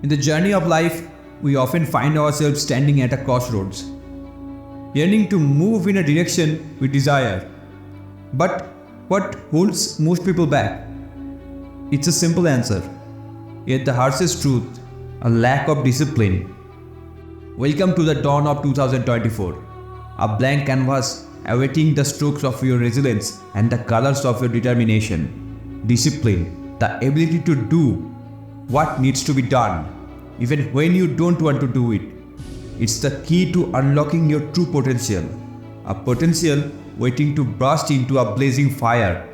In the journey of life, we often find ourselves standing at a crossroads, yearning to move in a direction we desire. But what holds most people back? It's a simple answer, yet the harshest truth: a lack of discipline. Welcome to the dawn of 2024, a blank canvas awaiting the strokes of your resilience and the colors of your determination. Discipline, the ability to do what needs to be done, even when you don't want to do it. It's the key to unlocking your true potential, a potential waiting to burst into a blazing fire.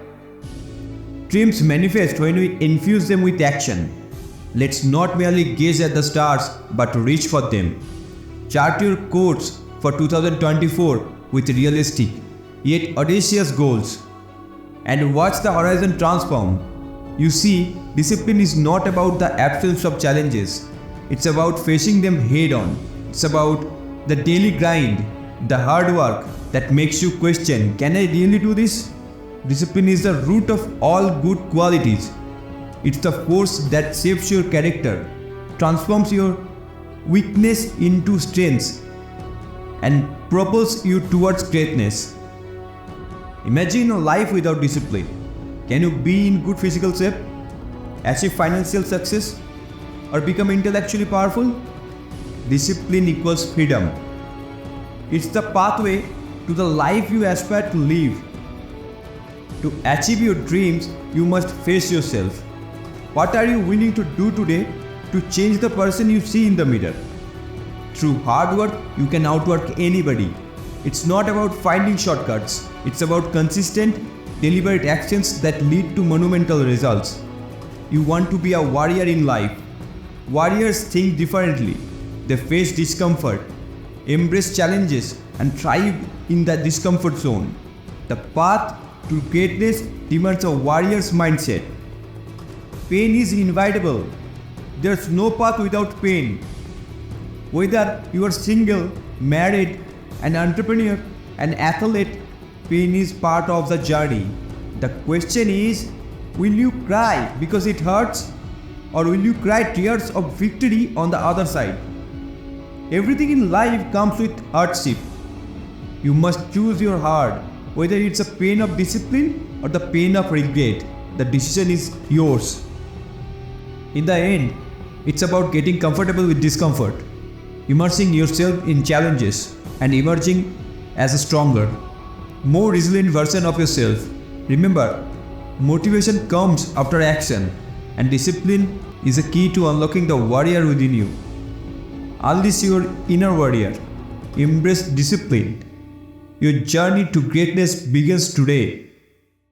Dreams manifest when we infuse them with action. Let's not merely gaze at the stars, but reach for them. Chart your course for 2024 with realistic yet audacious goals, and watch the horizon transform. You see, discipline is not about the absence of challenges. It's about facing them head on. It's about the daily grind, the hard work that makes you question, can I really do this? Discipline is the root of all good qualities. It's the force that shapes your character, transforms your weakness into strength, and propels you towards greatness. Imagine a life without discipline. Can you be in good physical shape, achieve financial success, or become intellectually powerful? Discipline equals freedom. It's the pathway to the life you aspire to live. To achieve your dreams, you must face yourself. What are you willing to do today to change the person you see in the mirror? Through hard work, you can outwork anybody. It's not about finding shortcuts. It's about consistent, deliberate actions that lead to monumental results. You want to be a warrior in life. Warriors think differently. They face discomfort, embrace challenges, and thrive in the discomfort zone. The path to greatness demands a warrior's mindset. Pain is inevitable. There's no path without pain. Whether you are single, married, an entrepreneur, an athlete, pain is part of the journey. The question is, will you cry because it hurts, or will you cry tears of victory on the other side? Everything in life comes with hardship. You must choose your heart, whether it's a pain of discipline or the pain of regret. The decision is yours. In the end, it's about getting comfortable with discomfort, immersing yourself in challenges, and emerging as a stronger, more resilient version of yourself. Remember, motivation comes after action, and discipline is a key to unlocking the warrior within you. Unleash your inner warrior. Embrace discipline. Your journey to greatness begins today.